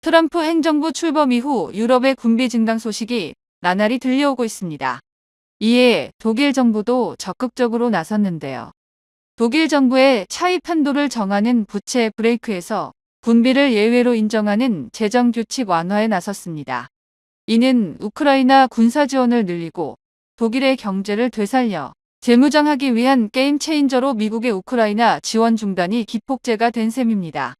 트럼프 행정부 출범 이후 유럽의 군비 증강 소식이 나날이 들려오고 있습니다. 이에 독일 정부도 적극적으로 나섰는데요. 독일 정부의 차입 한도를 정하는 부채 브레이크에서 군비를 예외로 인정하는 재정 규칙 완화에 나섰습니다. 이는 우크라이나 군사 지원을 늘리고 독일의 경제를 되살려 재무장하기 위한 게임 체인저로 미국의 우크라이나 지원 중단이 기폭제가 된 셈입니다.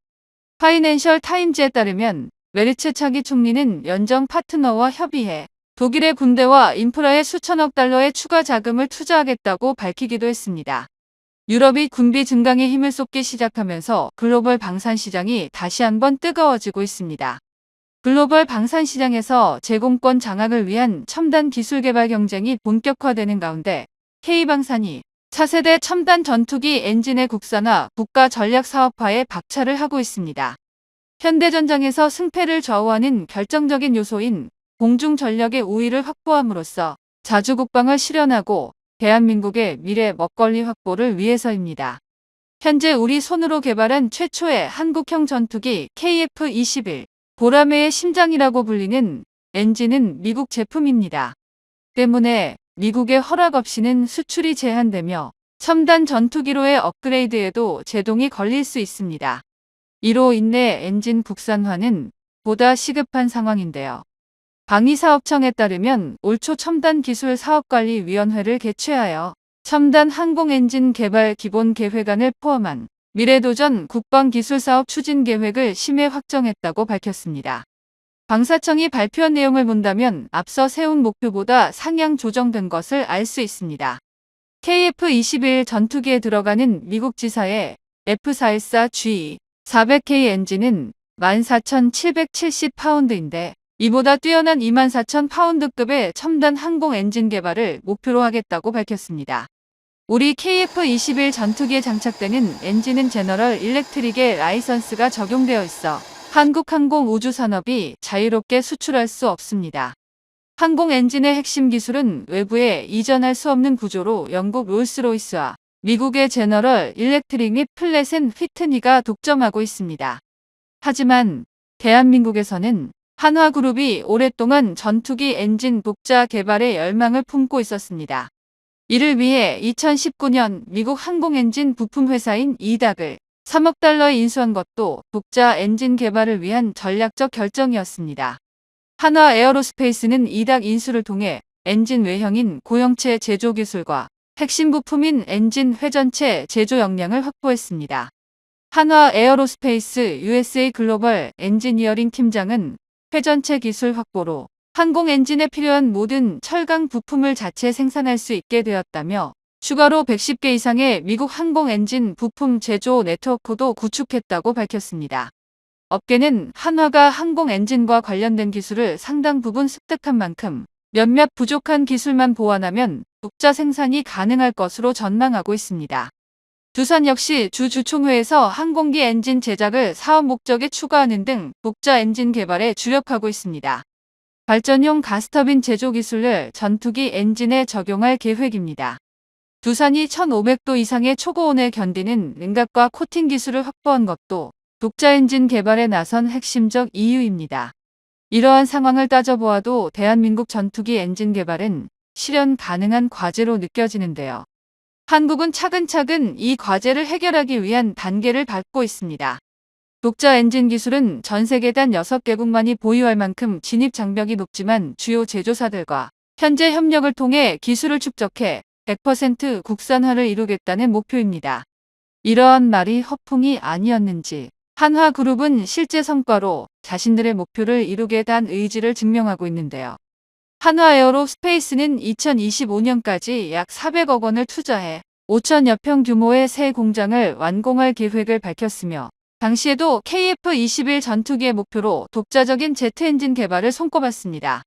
파이낸셜 타임즈에 따르면 메르츠 차기 총리는 연정 파트너와 협의해 독일의 군대와 인프라에 수천억 달러의 추가 자금을 투자하겠다고 밝히기도 했습니다. 유럽이 군비 증강에 힘을 쏟기 시작하면서 글로벌 방산 시장이 다시 한번 뜨거워지고 있습니다. 글로벌 방산 시장에서 제공권 장악을 위한 첨단 기술 개발 경쟁이 본격화되는 가운데 K방산이 차세대 첨단 전투기 엔진의 국산화, 국가 전략 사업화에 박차를 하고 있습니다. 현대전장에서 승패를 좌우하는 결정적인 요소인 공중 전력의 우위를 확보함으로써 자주국방을 실현하고 대한민국의 미래 먹거리 확보를 위해서입니다. 현재 우리 손으로 개발한 최초의 한국형 전투기 KF-21, 보라매의 심장이라고 불리는 엔진은 미국 제품입니다. 때문에 미국의 허락 없이는 수출이 제한되며 첨단 전투기로의 업그레이드에도 제동이 걸릴 수 있습니다. 이로 인해 엔진 국산화는 보다 시급한 상황인데요. 방위사업청에 따르면 올 초 첨단기술사업관리위원회를 개최하여 첨단 항공엔진 개발 기본계획안을 포함한 미래도전 국방기술사업 추진계획을 심의 확정했다고 밝혔습니다. 방사청이 발표한 내용을 본다면 앞서 세운 목표보다 상향 조정된 것을 알 수 있습니다. KF-21 전투기에 들어가는 미국 지사의 F-414G 400K 엔진은 14,770파운드인데 이보다 뛰어난 24,000파운드급의 첨단 항공 엔진 개발을 목표로 하겠다고 밝혔습니다. 우리 KF-21 전투기에 장착되는 엔진은 제너럴 일렉트릭의 라이선스가 적용되어 있어 한국항공우주산업이 자유롭게 수출할 수 없습니다. 항공 엔진의 핵심 기술은 외부에 이전할 수 없는 구조로 영국 롤스로이스와 미국의 제너럴 일렉트릭 및 플랫앤 휘트니가 독점하고 있습니다. 하지만 대한민국에서는 한화그룹이 오랫동안 전투기 엔진 독자 개발에 열망을 품고 있었습니다. 이를 위해 2019년 미국 항공엔진 부품 회사인 이닥을 3억 달러에 인수한 것도 독자 엔진 개발을 위한 전략적 결정이었습니다. 한화 에어로스페이스는 이닥 인수를 통해 엔진 외형인 고형체 제조 기술과 핵심 부품인 엔진 회전체 제조 역량을 확보했습니다. 한화 에어로스페이스 USA 글로벌 엔지니어링 팀장은 회전체 기술 확보로 항공 엔진에 필요한 모든 철강 부품을 자체 생산할 수 있게 되었다며 추가로 110개 이상의 미국 항공 엔진 부품 제조 네트워크도 구축했다고 밝혔습니다. 업계는 한화가 항공 엔진과 관련된 기술을 상당 부분 습득한 만큼 몇몇 부족한 기술만 보완하면 독자 생산이 가능할 것으로 전망하고 있습니다. 두산 역시 주주총회에서 항공기 엔진 제작을 사업 목적에 추가하는 등 독자 엔진 개발에 주력하고 있습니다. 발전용 가스터빈 제조 기술을 전투기 엔진에 적용할 계획입니다. 두산이 1500도 이상의 초고온에 견디는 냉각과 코팅 기술을 확보한 것도 독자 엔진 개발에 나선 핵심적 이유입니다. 이러한 상황을 따져보아도 대한민국 전투기 엔진 개발은 실현 가능한 과제로 느껴지는데요. 한국은 차근차근 이 과제를 해결하기 위한 단계를 밟고 있습니다. 독자 엔진 기술은 전 세계 단 6개국만이 보유할 만큼 진입 장벽이 높지만 주요 제조사들과 현재 협력을 통해 기술을 축적해 100% 국산화를 이루겠다는 목표입니다. 이러한 말이 허풍이 아니었는지 한화그룹은 실제 성과로 자신들의 목표를 이루게 단 의지를 증명하고 있는데요. 한화에어로스페이스는 2025년까지 약 400억 원을 투자해 5천여 평 규모의 새 공장을 완공할 계획을 밝혔으며 당시에도 KF-21 전투기의 목표로 독자적인 제트 엔진 개발을 손꼽았습니다.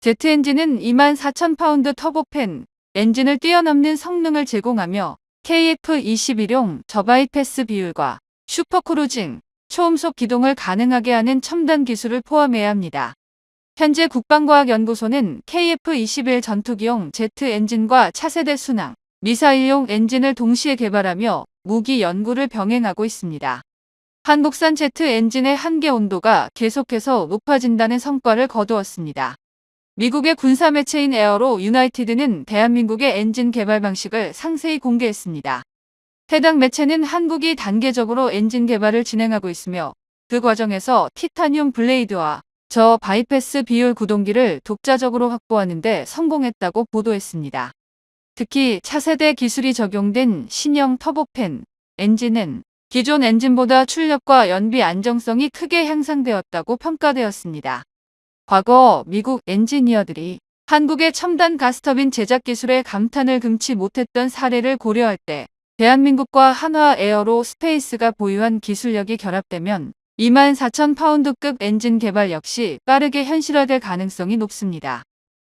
제트 엔진은 24,000파운드 터보팬 엔진을 뛰어넘는 성능을 제공하며 KF-21용 저바이패스 비율과 슈퍼크루징, 초음속 기동을 가능하게 하는 첨단 기술을 포함해야 합니다. 현재 국방과학연구소는 KF-21 전투기용 제트 엔진과 차세대 순항, 미사일용 엔진을 동시에 개발하며 무기 연구를 병행하고 있습니다. 한국산 제트 엔진의 한계 온도가 계속해서 높아진다는 성과를 거두었습니다. 미국의 군사 매체인 에어로 유나이티드는 대한민국의 엔진 개발 방식을 상세히 공개했습니다. 해당 매체는 한국이 단계적으로 엔진 개발을 진행하고 있으며 그 과정에서 티타늄 블레이드와 저 바이패스 비율 구동기를 독자적으로 확보하는 데 성공했다고 보도했습니다. 특히 차세대 기술이 적용된 신형 터보팬 엔진은 기존 엔진보다 출력과 연비 안정성이 크게 향상되었다고 평가되었습니다. 과거 미국 엔지니어들이 한국의 첨단 가스터빈 제작 기술에 감탄을 금치 못했던 사례를 고려할 때 대한민국과 한화 에어로 스페이스가 보유한 기술력이 결합되면 24,000파운드급 엔진 개발 역시 빠르게 현실화될 가능성이 높습니다.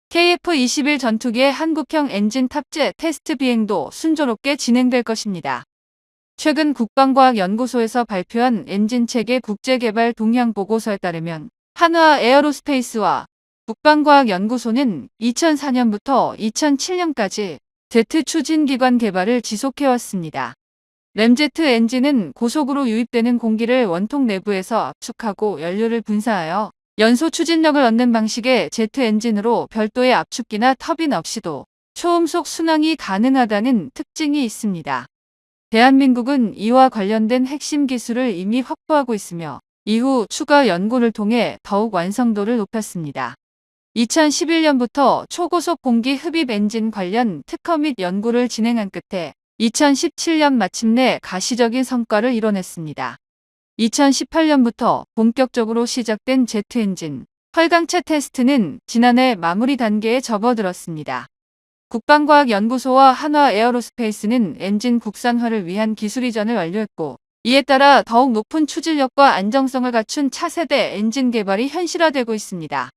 KF-21 전투기의 한국형 엔진 탑재 테스트 비행도 순조롭게 진행될 것입니다. 최근 국방과학연구소에서 발표한 엔진체계 국제개발 동향 보고서에 따르면 한화 에어로스페이스와 국방과학연구소는 2004년부터 2007년까지 제트 추진기관 개발을 지속해왔습니다. 램제트 엔진은 고속으로 유입되는 공기를 원통 내부에서 압축하고 연료를 분사하여 연소 추진력을 얻는 방식의 제트 엔진으로 별도의 압축기나 터빈 없이도 초음속 순항이 가능하다는 특징이 있습니다. 대한민국은 이와 관련된 핵심 기술을 이미 확보하고 있으며 이후 추가 연구를 통해 더욱 완성도를 높였습니다. 2011년부터 초고속 공기 흡입 엔진 관련 특허 및 연구를 진행한 끝에 2017년 마침내 가시적인 성과를 이뤄냈습니다. 2018년부터 본격적으로 시작된 제트 엔진 활강체 테스트는 지난해 마무리 단계에 접어들었습니다. 국방과학연구소와 한화 에어로스페이스는 엔진 국산화를 위한 기술 이전을 완료했고 이에 따라 더욱 높은 추진력과 안정성을 갖춘 차세대 엔진 개발이 현실화되고 있습니다.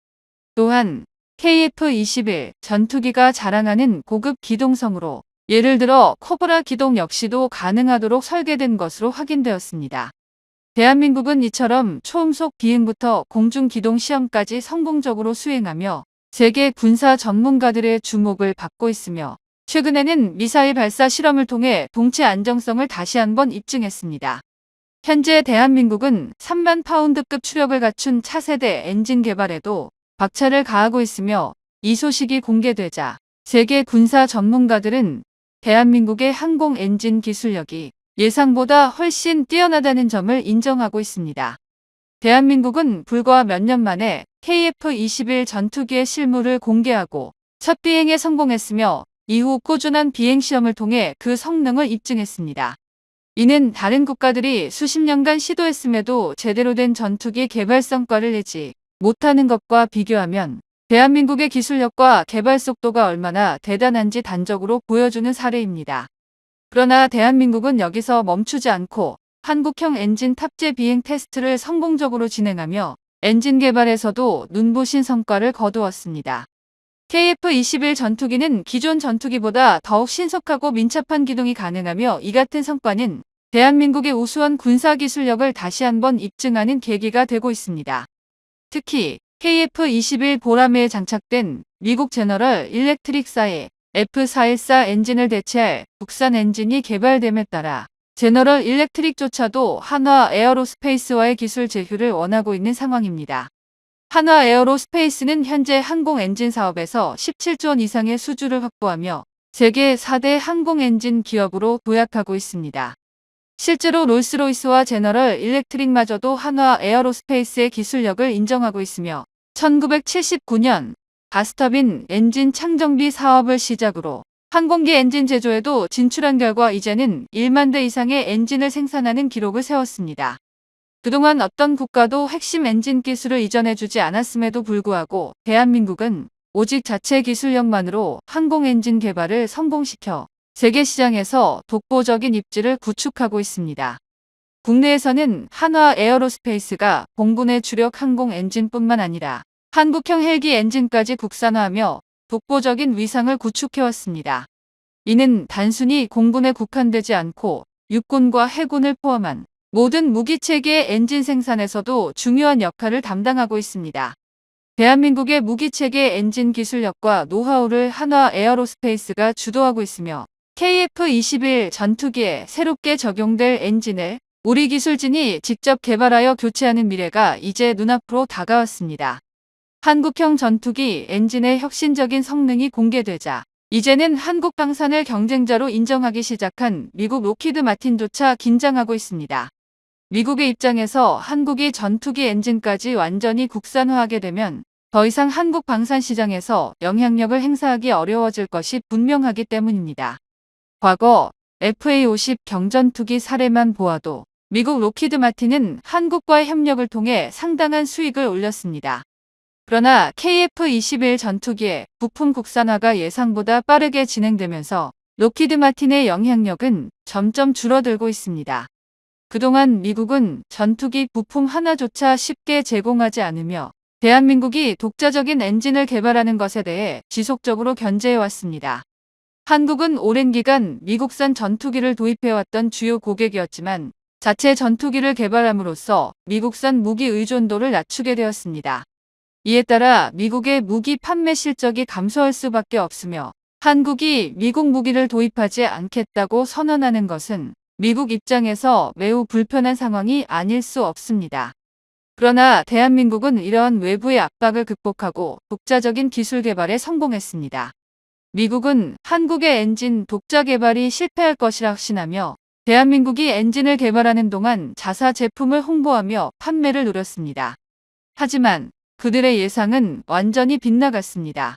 또한 KF-21 전투기가 자랑하는 고급 기동성으로 예를 들어 코브라 기동 역시도 가능하도록 설계된 것으로 확인되었습니다. 대한민국은 이처럼 초음속 비행부터 공중기동 시험까지 성공적으로 수행하며 세계 군사 전문가들의 주목을 받고 있으며 최근에는 미사일 발사 실험을 통해 동체 안정성을 다시 한번 입증했습니다. 현재 대한민국은 3만 파운드급 추력을 갖춘 차세대 엔진 개발에도 박차를 가하고 있으며 이 소식이 공개되자 세계 군사 전문가들은 대한민국의 항공 엔진 기술력이 예상보다 훨씬 뛰어나다는 점을 인정하고 있습니다. 대한민국은 불과 몇 년 만에 KF-21 전투기의 실물을 공개하고 첫 비행에 성공했으며 이후 꾸준한 비행 시험을 통해 그 성능을 입증했습니다. 이는 다른 국가들이 수십 년간 시도했음에도 제대로 된 전투기 개발 성과를 내지 못하는 것과 비교하면 대한민국의 기술력과 개발 속도가 얼마나 대단한지 단적으로 보여주는 사례입니다. 그러나 대한민국은 여기서 멈추지 않고 한국형 엔진 탑재 비행 테스트를 성공적으로 진행하며 엔진 개발에서도 눈부신 성과를 거두었습니다. KF-21 전투기는 기존 전투기보다 더욱 신속하고 민첩한 기동이 가능하며 이 같은 성과는 대한민국의 우수한 군사기술력을 다시 한번 입증하는 계기가 되고 있습니다. 특히 KF-21 보라매에 장착된 미국 제너럴 일렉트릭사의 F414 엔진을 대체할 국산 엔진이 개발됨에 따라 제너럴 일렉트릭조차도 한화 에어로스페이스와의 기술 제휴를 원하고 있는 상황입니다. 한화 에어로스페이스는 현재 항공 엔진 사업에서 17조 원 이상의 수주를 확보하며 세계 4대 항공 엔진 기업으로 도약하고 있습니다. 실제로 롤스로이스와 제너럴 일렉트릭마저도 한화 에어로스페이스의 기술력을 인정하고 있으며 1979년 가스터빈 엔진 창정비 사업을 시작으로 항공기 엔진 제조에도 진출한 결과 이제는 1만 대 이상의 엔진을 생산하는 기록을 세웠습니다. 그동안 어떤 국가도 핵심 엔진 기술을 이전해주지 않았음에도 불구하고 대한민국은 오직 자체 기술력만으로 항공 엔진 개발을 성공시켜 세계 시장에서 독보적인 입지를 구축하고 있습니다. 국내에서는 한화 에어로스페이스가 공군의 주력 항공 엔진뿐만 아니라 한국형 헬기 엔진까지 국산화하며 독보적인 위상을 구축해왔습니다. 이는 단순히 공군에 국한되지 않고 육군과 해군을 포함한 모든 무기체계의 엔진 생산에서도 중요한 역할을 담당하고 있습니다. 대한민국의 무기체계 엔진 기술력과 노하우를 한화 에어로스페이스가 주도하고 있으며 KF-21 전투기에 새롭게 적용될 엔진을 우리 기술진이 직접 개발하여 교체하는 미래가 이제 눈앞으로 다가왔습니다. 한국형 전투기 엔진의 혁신적인 성능이 공개되자 이제는 한국 방산을 경쟁자로 인정하기 시작한 미국 로키드 마틴조차 긴장하고 있습니다. 미국의 입장에서 한국이 전투기 엔진까지 완전히 국산화하게 되면 더 이상 한국 방산 시장에서 영향력을 행사하기 어려워질 것이 분명하기 때문입니다. 과거 FA-50 경전투기 사례만 보아도 미국 로키드 마틴은 한국과의 협력을 통해 상당한 수익을 올렸습니다. 그러나 KF-21 전투기의 부품 국산화가 예상보다 빠르게 진행되면서 로키드 마틴의 영향력은 점점 줄어들고 있습니다. 그동안 미국은 전투기 부품 하나조차 쉽게 제공하지 않으며 대한민국이 독자적인 엔진을 개발하는 것에 대해 지속적으로 견제해왔습니다. 한국은 오랜 기간 미국산 전투기를 도입해왔던 주요 고객이었지만 자체 전투기를 개발함으로써 미국산 무기 의존도를 낮추게 되었습니다. 이에 따라 미국의 무기 판매 실적이 감소할 수밖에 없으며 한국이 미국 무기를 도입하지 않겠다고 선언하는 것은 미국 입장에서 매우 불편한 상황이 아닐 수 없습니다. 그러나 대한민국은 이러한 외부의 압박을 극복하고 독자적인 기술 개발에 성공했습니다. 미국은 한국의 엔진 독자 개발이 실패할 것이라 확신하며 대한민국이 엔진을 개발하는 동안 자사 제품을 홍보하며 판매를 노렸습니다. 하지만 그들의 예상은 완전히 빗나갔습니다.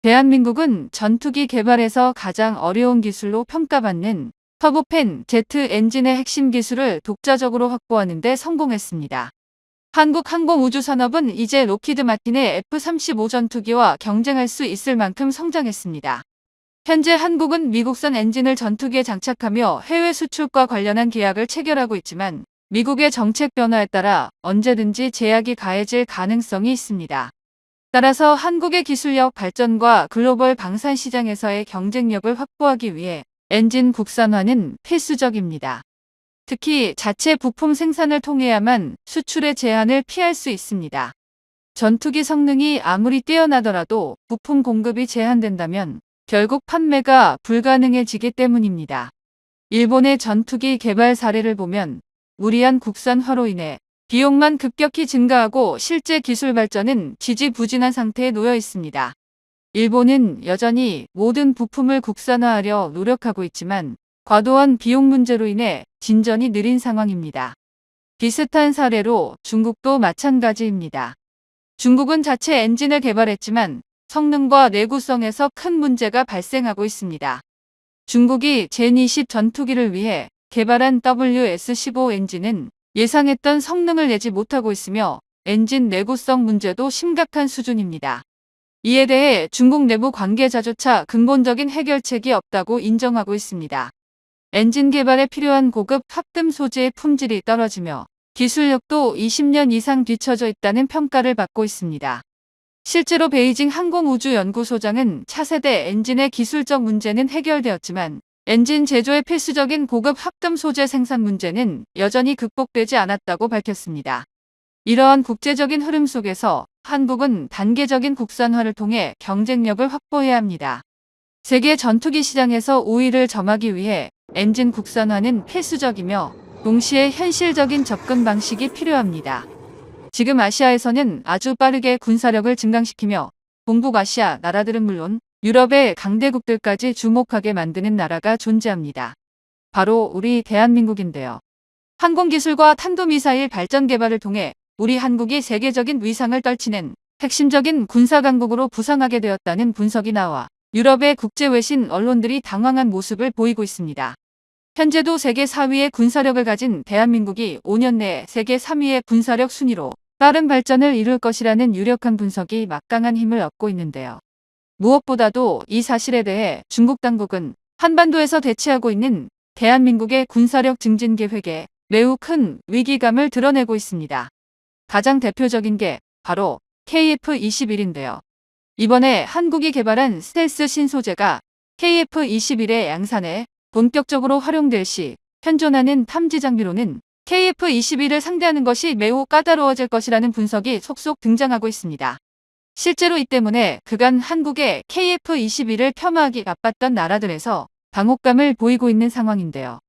대한민국은 전투기 개발에서 가장 어려운 기술로 평가받는 터보팬 제트 엔진의 핵심 기술을 독자적으로 확보하는 데 성공했습니다. 한국 항공우주산업은 이제 로키드 마틴의 F-35 전투기와 경쟁할 수 있을 만큼 성장했습니다. 현재 한국은 미국산 엔진을 전투기에 장착하며 해외 수출과 관련한 계약을 체결하고 있지만 미국의 정책 변화에 따라 언제든지 제약이 가해질 가능성이 있습니다. 따라서 한국의 기술력 발전과 글로벌 방산 시장에서의 경쟁력을 확보하기 위해 엔진 국산화는 필수적입니다. 특히 자체 부품 생산을 통해야만 수출의 제한을 피할 수 있습니다. 전투기 성능이 아무리 뛰어나더라도 부품 공급이 제한된다면 결국 판매가 불가능해지기 때문입니다. 일본의 전투기 개발 사례를 보면 무리한 국산화로 인해 비용만 급격히 증가하고 실제 기술 발전은 지지부진한 상태에 놓여 있습니다. 일본은 여전히 모든 부품을 국산화하려 노력하고 있지만 과도한 비용 문제로 인해 진전이 느린 상황입니다. 비슷한 사례로 중국도 마찬가지입니다. 중국은 자체 엔진을 개발했지만 성능과 내구성에서 큰 문제가 발생하고 있습니다. 중국이 젠20 전투기를 위해 개발한 WS-15 엔진은 예상했던 성능을 내지 못하고 있으며 엔진 내구성 문제도 심각한 수준입니다. 이에 대해 중국 내부 관계자조차 근본적인 해결책이 없다고 인정하고 있습니다. 엔진 개발에 필요한 고급 합금 소재의 품질이 떨어지며 기술력도 20년 이상 뒤처져 있다는 평가를 받고 있습니다. 실제로 베이징 항공우주연구소장은 차세대 엔진의 기술적 문제는 해결되었지만 엔진 제조에 필수적인 고급 합금 소재 생산 문제는 여전히 극복되지 않았다고 밝혔습니다. 이러한 국제적인 흐름 속에서 한국은 단계적인 국산화를 통해 경쟁력을 확보해야 합니다. 세계 전투기 시장에서 우위를 점하기 위해 엔진 국산화는 필수적이며 동시에 현실적인 접근 방식이 필요합니다. 지금 아시아에서는 아주 빠르게 군사력을 증강시키며 동북아시아 나라들은 물론 유럽의 강대국들까지 주목하게 만드는 나라가 존재합니다. 바로 우리 대한민국인데요. 항공기술과 탄도미사일 발전 개발을 통해 우리 한국이 세계적인 위상을 떨치는 핵심적인 군사강국으로 부상하게 되었다는 분석이 나와 유럽의 국제외신 언론들이 당황한 모습을 보이고 있습니다. 현재도 세계 4위의 군사력을 가진 대한민국이 5년 내에 세계 3위의 군사력 순위로 빠른 발전을 이룰 것이라는 유력한 분석이 막강한 힘을 얻고 있는데요. 무엇보다도 이 사실에 대해 중국 당국은 한반도에서 대치하고 있는 대한민국의 군사력 증진 계획에 매우 큰 위기감을 드러내고 있습니다. 가장 대표적인 게 바로 KF-21인데요. 이번에 한국이 개발한 스텔스 신소재가 KF-21의 양산에 본격적으로 활용될 시 현존하는 탐지 장비로는 KF-21을 상대하는 것이 매우 까다로워질 것이라는 분석이 속속 등장하고 있습니다. 실제로 이 때문에 그간 한국의 KF-21을 폄하하기 바빴던 나라들에서 당혹감을 보이고 있는 상황인데요.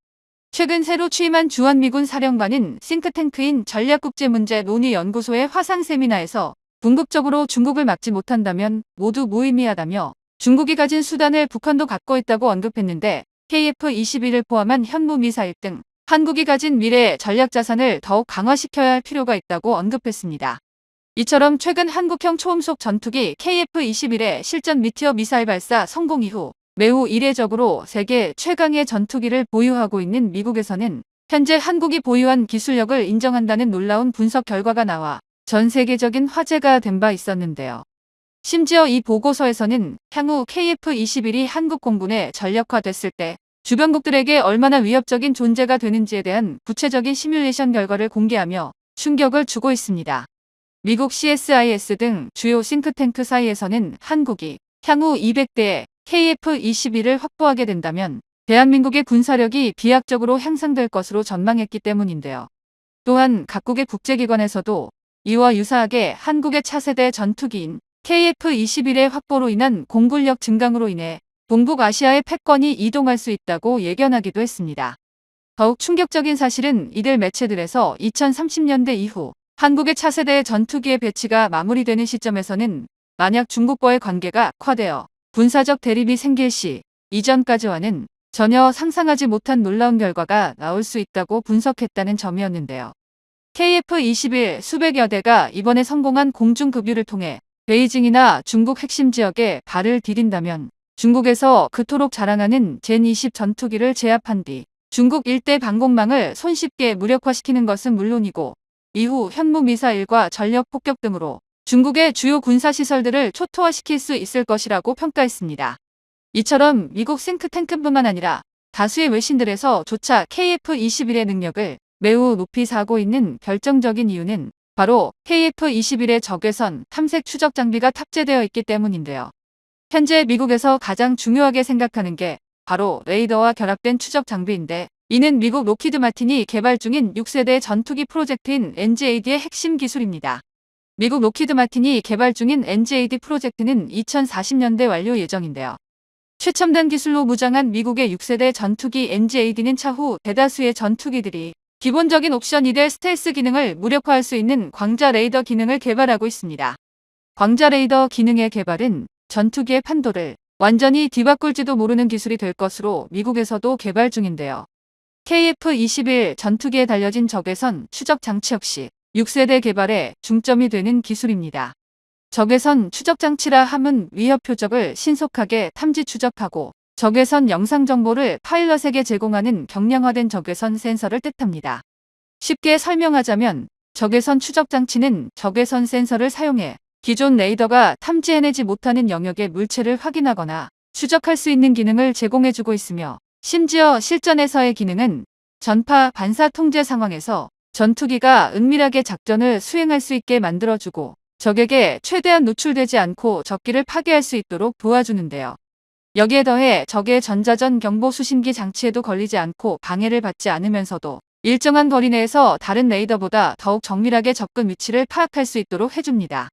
최근 새로 취임한 주한미군 사령관은 싱크탱크인 전략국제문제논의연구소의 화상 세미나에서 궁극적으로 중국을 막지 못한다면 모두 무의미하다며 중국이 가진 수단을 북한도 갖고 있다고 언급했는데 KF-21을 포함한 현무미사일 등 한국이 가진 미래 전략자산을 더욱 강화시켜야 할 필요가 있다고 언급했습니다. 이처럼 최근 한국형 초음속 전투기 KF-21의 실전 미티어 미사일 발사 성공 이후 매우 이례적으로 세계 최강의 전투기를 보유하고 있는 미국에서는 현재 한국이 보유한 기술력을 인정한다는 놀라운 분석 결과가 나와 전 세계적인 화제가 된 바 있었는데요. 심지어 이 보고서에서는 향후 KF-21이 한국 공군에 전력화됐을 때 주변국들에게 얼마나 위협적인 존재가 되는지에 대한 구체적인 시뮬레이션 결과를 공개하며 충격을 주고 있습니다. 미국 CSIS 등 주요 싱크탱크 사이에서는 한국이 향후 200대의 KF-21을 확보하게 된다면 대한민국의 군사력이 비약적으로 향상될 것으로 전망했기 때문인데요. 또한 각국의 국제기관에서도 이와 유사하게 한국의 차세대 전투기인 KF-21의 확보로 인한 공군력 증강으로 인해 동북아시아의 패권이 이동할 수 있다고 예견하기도 했습니다. 더욱 충격적인 사실은 이들 매체들에서 2030년대 이후 한국의 차세대 전투기의 배치가 마무리되는 시점에서는 만약 중국과의 관계가 악화되어 군사적 대립이 생길 시 이전까지와는 전혀 상상하지 못한 놀라운 결과가 나올 수 있다고 분석했다는 점이었는데요. KF-21 수백여 대가 이번에 성공한 공중급유를 통해 베이징이나 중국 핵심 지역에 발을 디딘다면 중국에서 그토록 자랑하는 젠20 전투기를 제압한 뒤 중국 일대 방공망을 손쉽게 무력화시키는 것은 물론이고 이후 현무미사일과 전력폭격 등으로 중국의 주요 군사시설들을 초토화시킬 수 있을 것이라고 평가했습니다. 이처럼 미국 싱크탱크뿐만 아니라 다수의 외신들에서 조차 KF-21의 능력을 매우 높이 사고 있는 결정적인 이유는 바로 KF-21의 적외선 탐색 추적 장비가 탑재되어 있기 때문인데요. 현재 미국에서 가장 중요하게 생각하는 게 바로 레이더와 결합된 추적 장비인데 이는 미국 로키드 마틴이 개발 중인 6세대 전투기 프로젝트인 NGAD의 핵심 기술입니다. 미국 로키드 마틴이 개발 중인 NGAD 프로젝트는 2040년대 완료 예정인데요. 최첨단 기술로 무장한 미국의 6세대 전투기 NGAD는 차후 대다수의 전투기들이 기본적인 옵션이 될 스텔스 기능을 무력화할 수 있는 광자 레이더 기능을 개발하고 있습니다. 광자 레이더 기능의 개발은 전투기의 판도를 완전히 뒤바꿀지도 모르는 기술이 될 것으로 미국에서도 개발 중인데요. KF-21 전투기에 달려진 적외선 추적 장치 역시 6세대 개발에 중점이 되는 기술입니다. 적외선 추적 장치라 함은 위협 표적을 신속하게 탐지 추적하고 적외선 영상 정보를 파일럿에게 제공하는 경량화된 적외선 센서를 뜻합니다. 쉽게 설명하자면 적외선 추적 장치는 적외선 센서를 사용해 기존 레이더가 탐지해내지 못하는 영역의 물체를 확인하거나 추적할 수 있는 기능을 제공해주고 있으며 심지어 실전에서의 기능은 전파 반사 통제 상황에서 전투기가 은밀하게 작전을 수행할 수 있게 만들어주고 적에게 최대한 노출되지 않고 적기를 파괴할 수 있도록 도와주는데요. 여기에 더해 적의 전자전 경보 수신기 장치에도 걸리지 않고 방해를 받지 않으면서도 일정한 거리 내에서 다른 레이더보다 더욱 정밀하게 접근 위치를 파악할 수 있도록 해줍니다.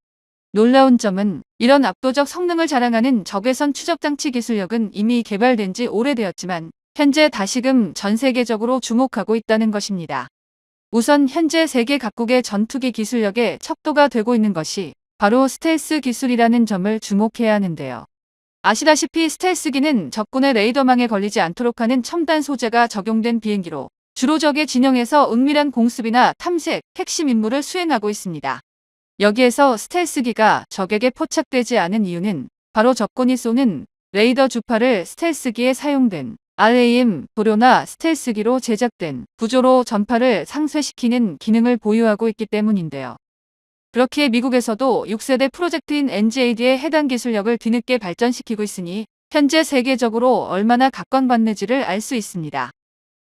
놀라운 점은 이런 압도적 성능을 자랑하는 적외선 추적 장치 기술력은 이미 개발된 지 오래되었지만 현재 다시금 전 세계적으로 주목하고 있다는 것입니다. 우선 현재 세계 각국의 전투기 기술력의 척도가 되고 있는 것이 바로 스텔스 기술이라는 점을 주목해야 하는데요. 아시다시피 스텔스기는 적군의 레이더망에 걸리지 않도록 하는 첨단 소재가 적용된 비행기로 주로 적의 진영에서 은밀한 공습이나 탐색, 핵심 임무를 수행하고 있습니다. 여기에서 스텔스기가 적에게 포착되지 않은 이유는 바로 적군이 쏘는 레이더 주파를 스텔스기에 사용된 RAM 도료나 스텔스기로 제작된 구조로 전파를 상쇄시키는 기능을 보유하고 있기 때문인데요. 그렇기에 미국에서도 6세대 프로젝트인 NGAD의 해당 기술력을 뒤늦게 발전시키고 있으니 현재 세계적으로 얼마나 각광받는지를 알 수 있습니다.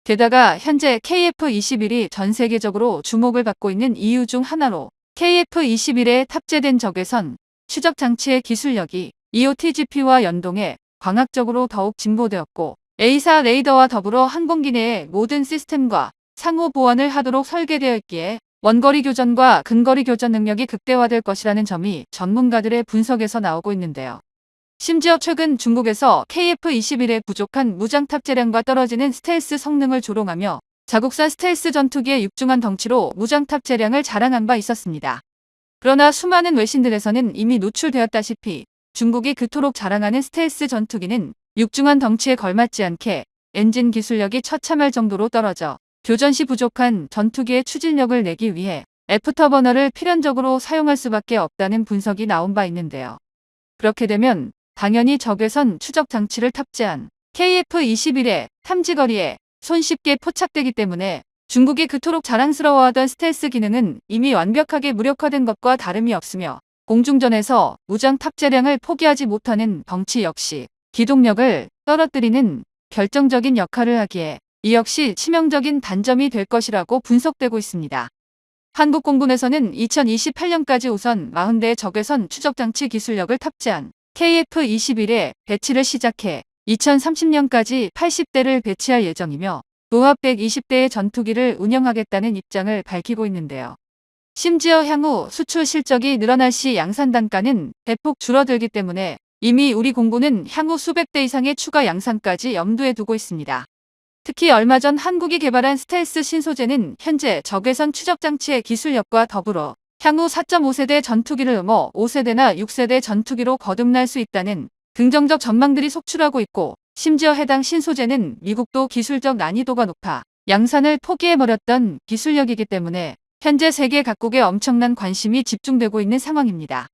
게다가 현재 KF-21이 전 세계적으로 주목을 받고 있는 이유 중 하나로 KF-21에 탑재된 적외선 추적 장치의 기술력이 EOTGP와 연동해 광학적으로 더욱 진보되었고 A사 레이더와 더불어 항공기 내의 모든 시스템과 상호 보완을 하도록 설계되어 있기에 원거리 교전과 근거리 교전 능력이 극대화될 것이라는 점이 전문가들의 분석에서 나오고 있는데요. 심지어 최근 중국에서 KF-21의 부족한 무장 탑재량과 떨어지는 스텔스 성능을 조롱하며 자국산 스텔스 전투기의 육중한 덩치로 무장탑 재량을 자랑한 바 있었습니다. 그러나 수많은 외신들에서는 이미 노출되었다시피 중국이 그토록 자랑하는 스텔스 전투기는 육중한 덩치에 걸맞지 않게 엔진 기술력이 처참할 정도로 떨어져 교전 시 부족한 전투기의 추진력을 내기 위해 애프터버너를 필연적으로 사용할 수밖에 없다는 분석이 나온 바 있는데요. 그렇게 되면 당연히 적외선 추적 장치를 탑재한 KF-21의 탐지거리에 손쉽게 포착되기 때문에 중국이 그토록 자랑스러워하던 스텔스 기능은 이미 완벽하게 무력화된 것과 다름이 없으며 공중전에서 무장 탑재량을 포기하지 못하는 덩치 역시 기동력을 떨어뜨리는 결정적인 역할을 하기에 이 역시 치명적인 단점이 될 것이라고 분석되고 있습니다. 한국공군에서는 2028년까지 우선 40대의 적외선 추적장치 기술력을 탑재한 KF-21의 배치를 시작해 2030년까지 80대를 배치할 예정이며 도합 120대의 전투기를 운영하겠다는 입장을 밝히고 있는데요. 심지어 향후 수출 실적이 늘어날 시 양산 단가는 대폭 줄어들기 때문에 이미 우리 공군은 향후 수백 대 이상의 추가 양산까지 염두에 두고 있습니다. 특히 얼마 전 한국이 개발한 스텔스 신소재는 현재 적외선 추적장치의 기술력과 더불어 향후 4.5세대 전투기를 넘어 5세대나 6세대 전투기로 거듭날 수 있다는 긍정적 전망들이 속출하고 있고, 심지어 해당 신소재는 미국도 기술적 난이도가 높아 양산을 포기해버렸던 기술력이기 때문에 현재 세계 각국에 엄청난 관심이 집중되고 있는 상황입니다.